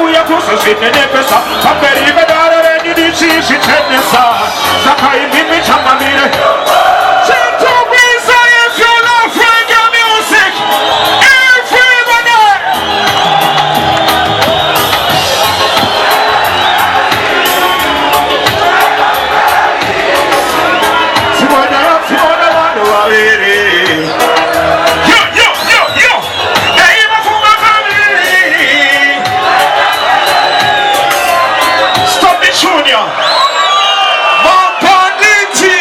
uya kusosine pesa paperi bedara rendi dici tenesa sakai mimi chamamire Cento Visa if you love reggae music everybody Simona wanu wawiri Junior Mapanditi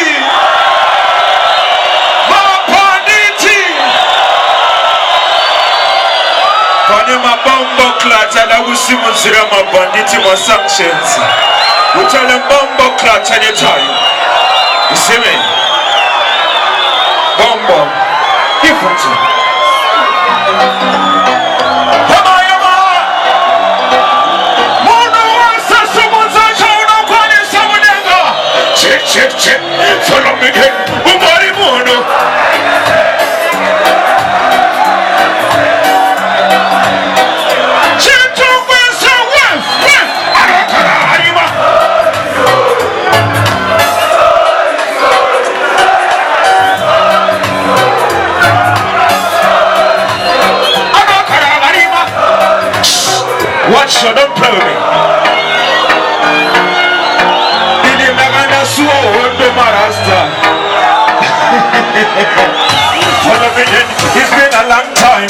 Kwenye mabombo klata na usimuzira mapanditi wa sanctions Utale bombo klata nye tayo Isime Bombo Ifuti Check, follow me again, umari mono Cento Visa with Arakara Harima Arakara Harima Watch your don't play with me It's been a long time.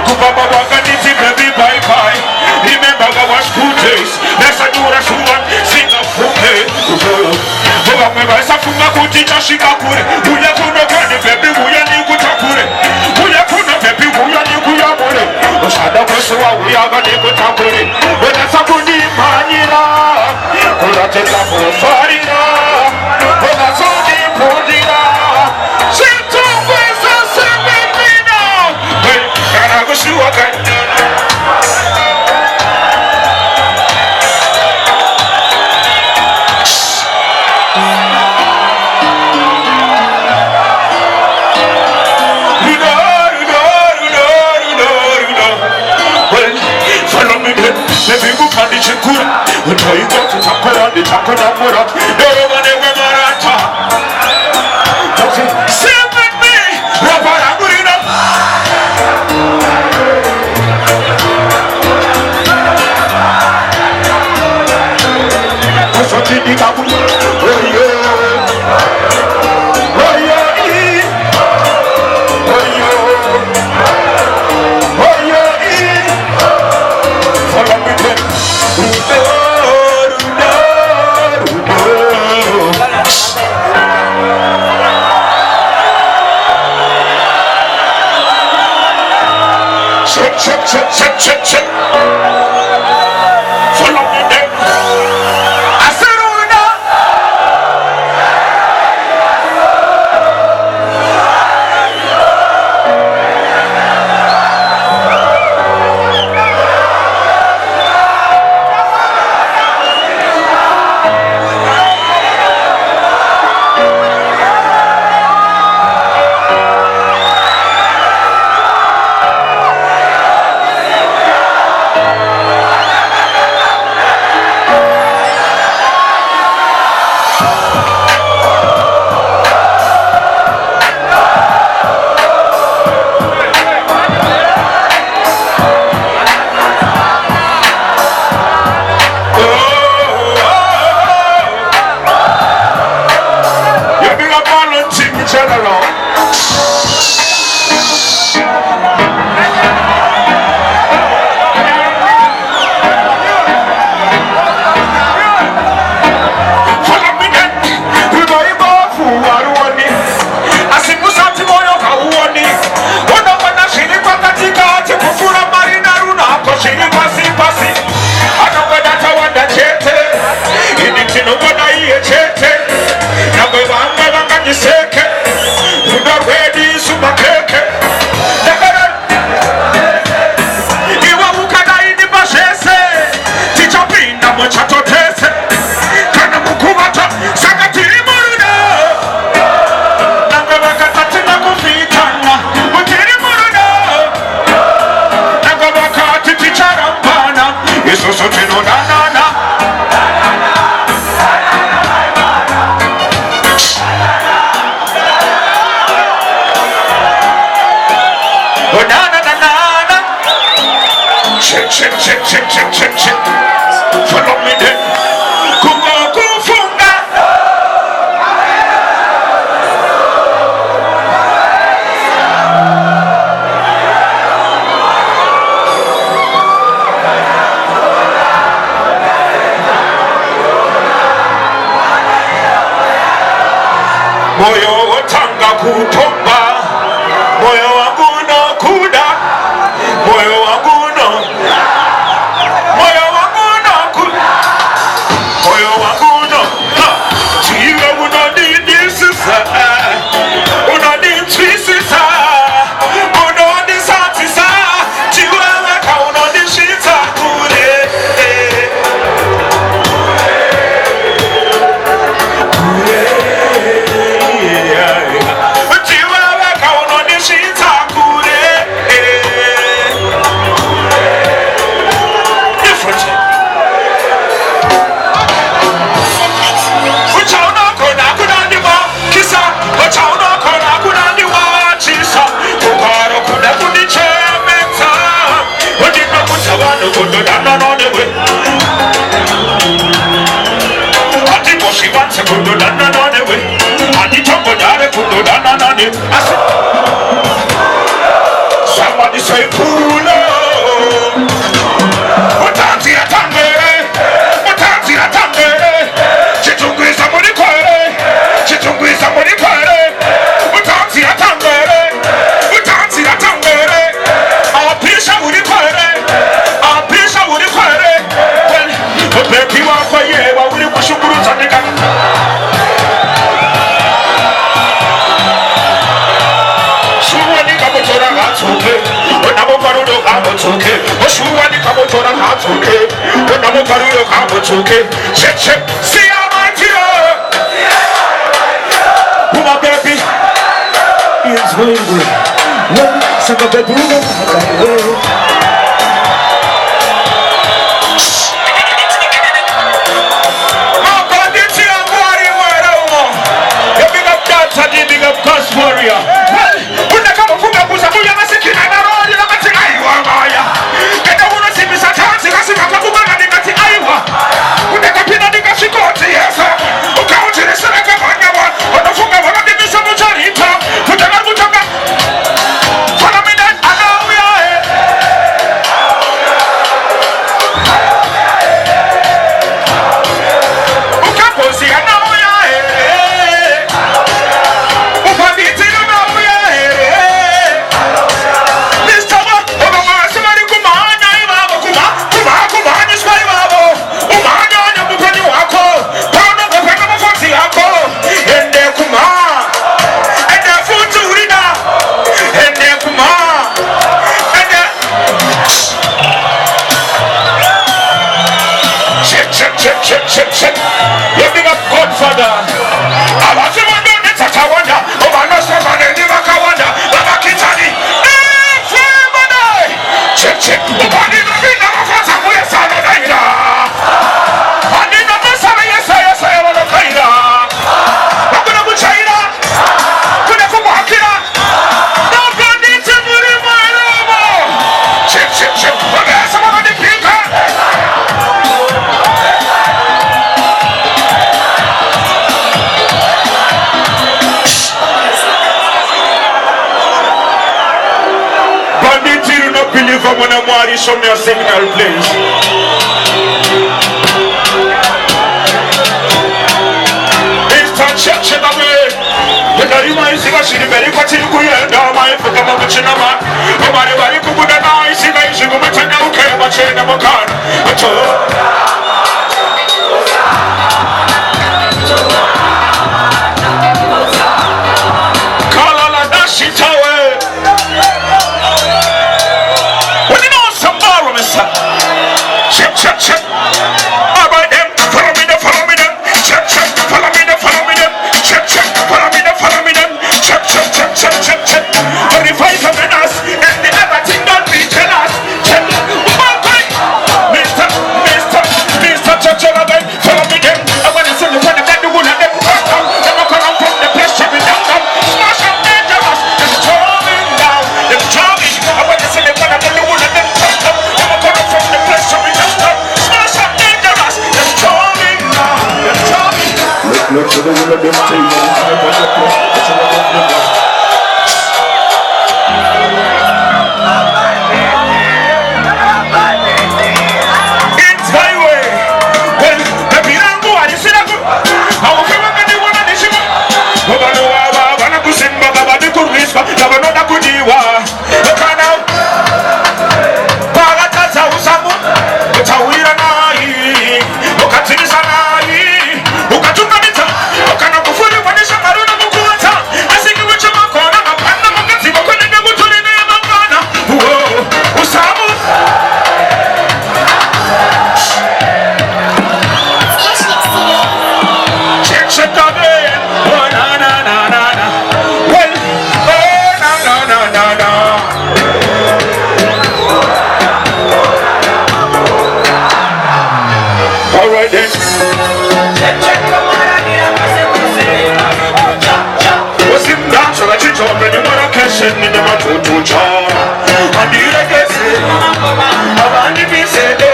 Kubaba Waganiti, baby, bye bye. Remember our school days. Let's do a shoe sing a fuke. Baba, Safunga Kutina Shikakure. Uya Kuna Gani, baby, Uya Nikutakure. Uya Kuna, baby, Uya Nikuyamure. Oshada Kosua, we are going to go Takure. When that's a good manila. Kuratela Farina. When that's all the Pudina. Until you go to Takura, the Takura Mura, Marata. Sing with me, Rabara Murina. What's what you need? Check. Follow me then. Aseruna. check. Follow me then. Kufunga. Moyo watanga kutomba, moyo wangu no kuda, moyo wangu no kuda, moyo wangu no. Jiwe unoni sisa, unoni twisisa, unoni satisa, jiwe weka unoni shita kule. Somebody say pull up. Utanzi atangere. Chitungwiza muri kwere. Utanzi atangere. Apisha muri kwere. Upepi wako yewa uri kushukuru tandika. Check. See how mighty you are. Who my baby is waiting. Some of the blue. Big up God's warrior. Check. You big up Godfather. I want you to do this at a wonder. Oh, my nose, my name, Nivaka wonder. Baba Kitani. Everybody. Check. Oh, my name, Nivaka wonder. I'm going to say no danger. My name, Nivaka, yes, I want to Kaida. I'm going to go China. Going to go Wakina. No, God, need to put in my room. Check. Okay, someone on the speaker. Believe I'm gonna marry show me a signal, please. Instant check away. The Darima is a city very particular. Now my fucking Machinama. Nobody very good and I see that you go to now, okay, but you never can. Check. All right, them. Follow me, them. Check. Follow me, them. Check. Follow me, them. Check. 25 minutes, and the everything don't be jealous. Check. Mister. sombre ni mwana keshe ni nyama tutucha andire kese abandi bisede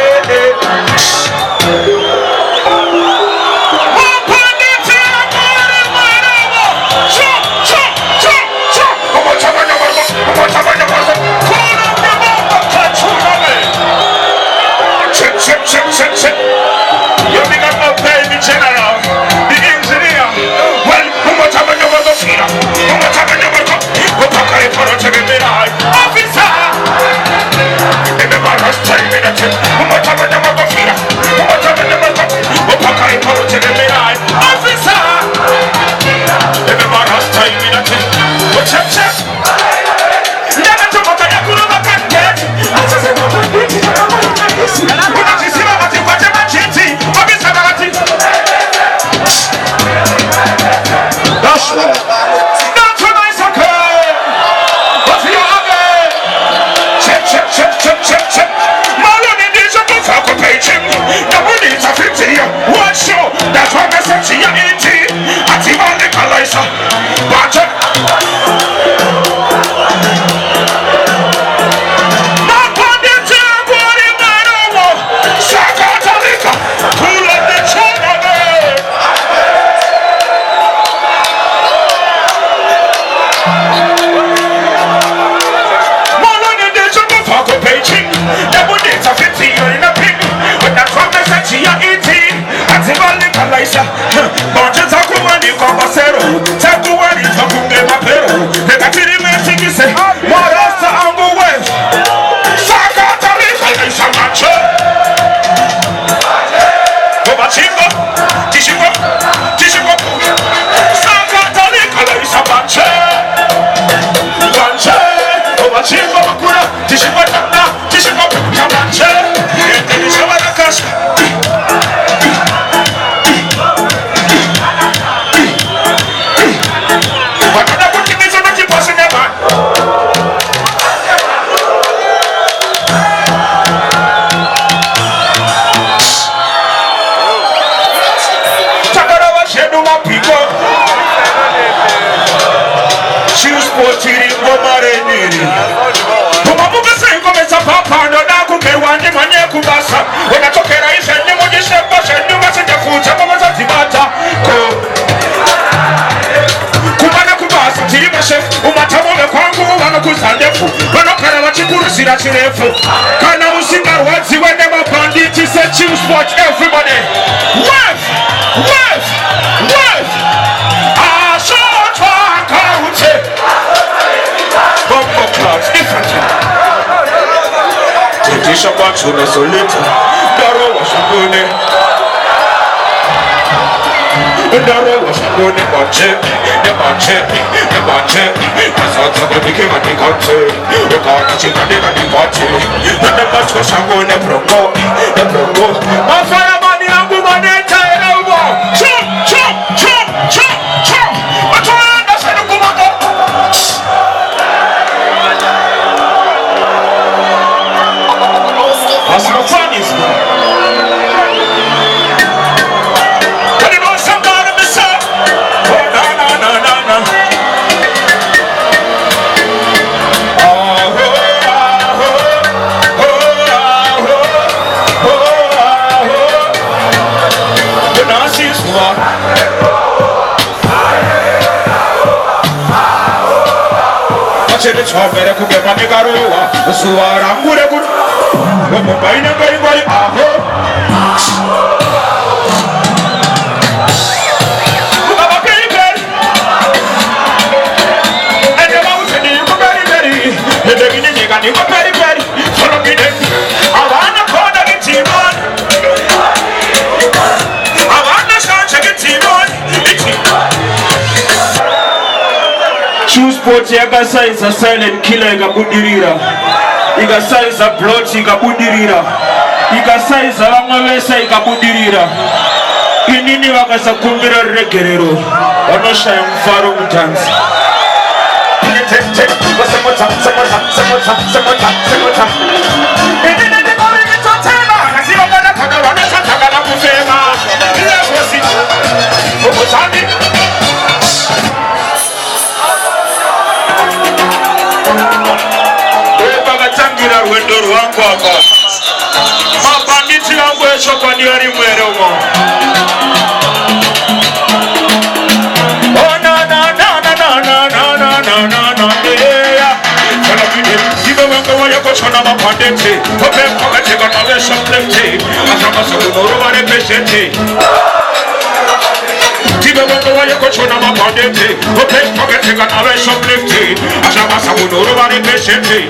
You think I'm not paying the general, the engineer? Well, how much have you got to feed? How much have you got to go back and for a check in the eye? Officer! Everybody has 10 minutes. How much have you got to feed? How much have you got to go back and for a check in the eye? Officer! Everybody has 10 minutes. Go check, check. Never to what I could have get. I just said, what I did. That's right. That's what I say. What's the other? Check, check, check, check, check, check. Malone needs a good talk of paging. The one needs a 50. What show? That's why I said she ain't it. I see all the colors. Watch it. Bonje takumani kwa basero takuwani takunge mapero nekatiri mesiki se morasta angu we saka tarika ya shamacho Kobachingo tishingo tishingo saka tarika ya shamacho Wanche Kobachingo makura tishingo tanda tishingo shamacho Yendeni shabana kasha kubasa unatokera ishe ni mujishe bashe nyuma sijafuta mama za zibata kumana kubasa tirima chef umatamome kwangu wanakusandefu wanokara wachikuru sira chirefu kana usinga wazi wende mapanditi se chill sport everybody wave wave wave ashotwa kaute bombo clubs different Tisha bachu na solita Daro wa shangone Daro wa shangone Bache Ne bache Ne bache Nasata kutiki mati kante Uka kichi kani kani bache Ne bachu shangone Proko Ne proko Mafaya mani yangu maneta Ewa Chum chum chum chum chum Matuwa nasenu kumako That's no fun, is it? Can you know somebody miss up? Oh, no, no, no, no, no. Oh, oh, oh, oh, oh, oh, oh. The Nazis were. Watch it, it's all better. Could get my nigga over. So I'm good. Baina gari gari aho Baba peri peri Ene mauche ni yuko peri peri Ede gine nyega ni yuko peri peri Solo gine Awana koda gitimon Awana shanche gitimon Choose sport yaga size a silent killer yaga budirira Igasaiza blood ikabudirira Igasaiza bamwebesa ikabudirira Inini wakasa kumbira regerero Onosha ya mfaro mtanzi bagatangira rwendo rwangwaga mabanditi yangu eshoka ni ari mweromo oh na na na na na na na na na na na yeah Ibe wenga waya koshona mapandete Ope mkoga chega na wesha mlete Asama sabu noro wale peshete Ibe wenga waya koshona mapandete Ope mkoga chega na wesha mlete Asama sabu noro wale peshete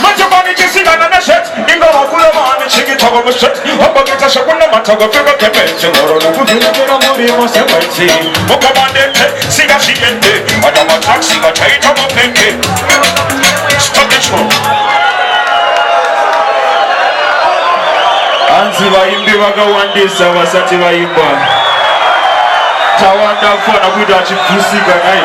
Majabani jisiga na neshet Inga wakule maani chigi togo mushet Opa gita shakuna matogo figo kepeche Ngoro nuku vile muri mose weti Moka bandete siga shigende Adama tak siga chaito mapenge Stop the show Anzi waimbi waga wandisa wasati waimba Tawanda fwana kuda chifusiga nai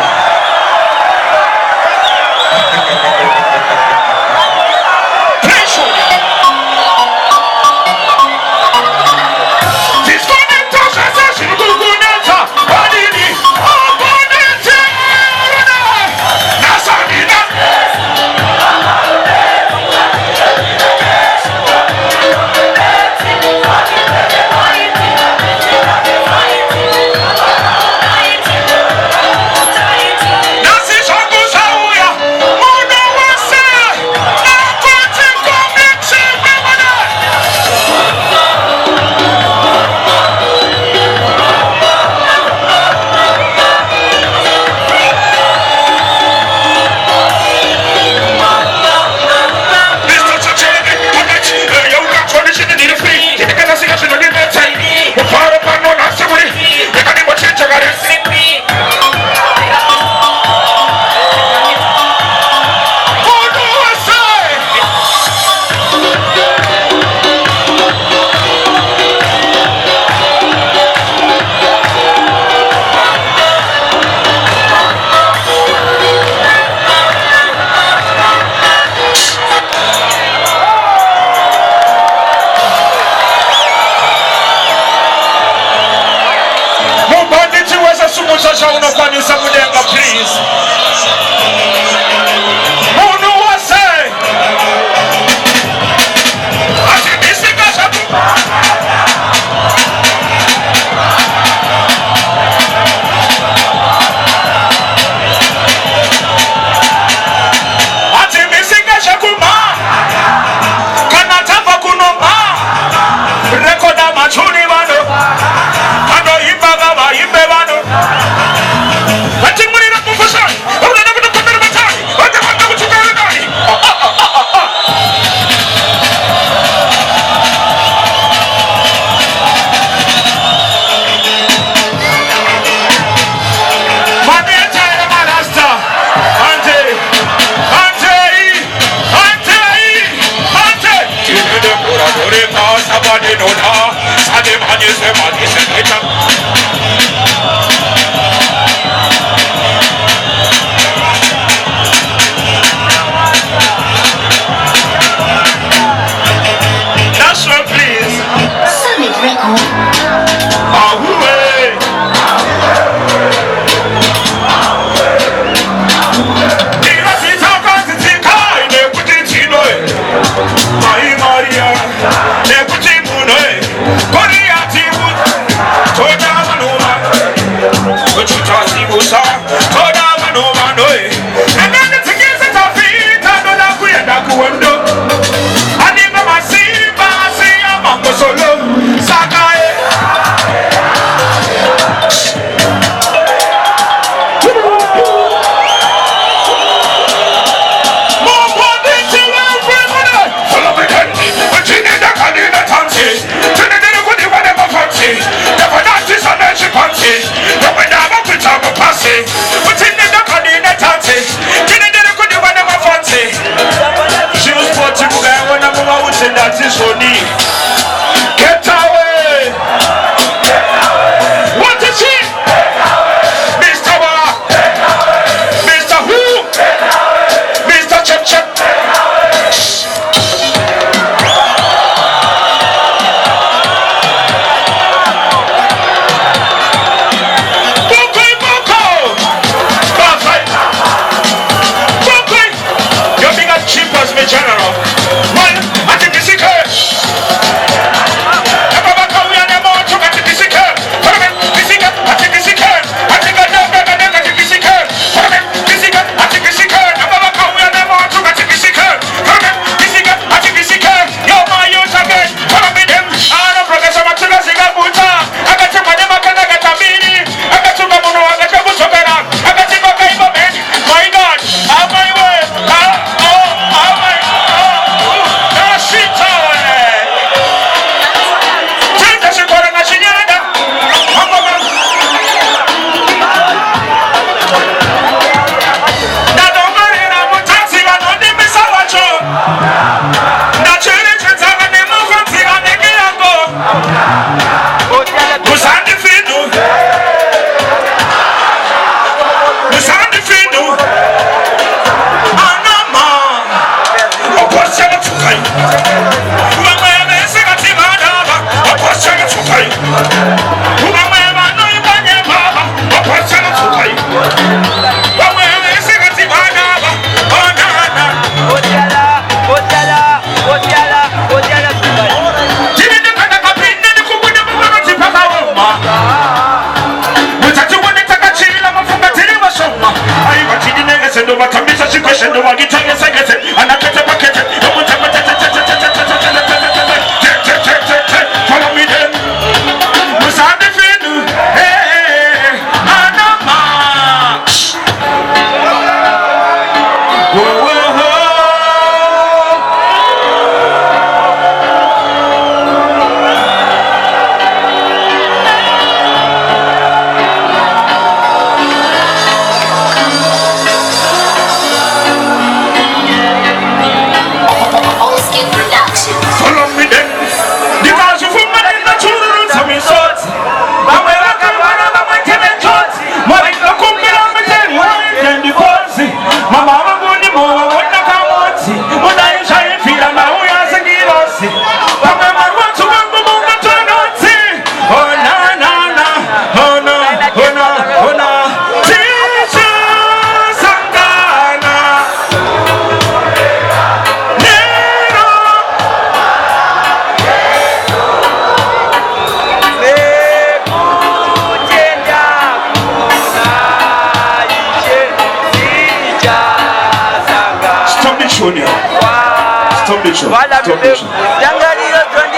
What's in the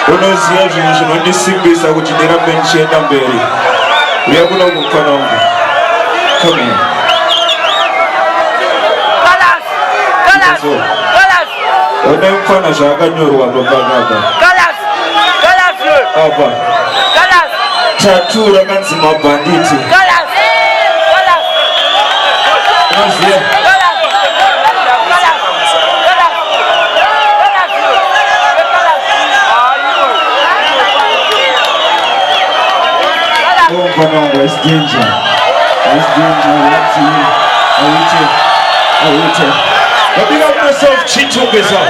Unoziya nondisimbisa kuti ndirambe ndichienda mberi. Uyakuda kumfana wangu. Come here. Una mfana zvakanyorwa papanapa. Apa. Tattoo rakanzi mabhanditi. Unoziya. It's danger. It's danger. I will tell. Big up yourself, Chito Geza.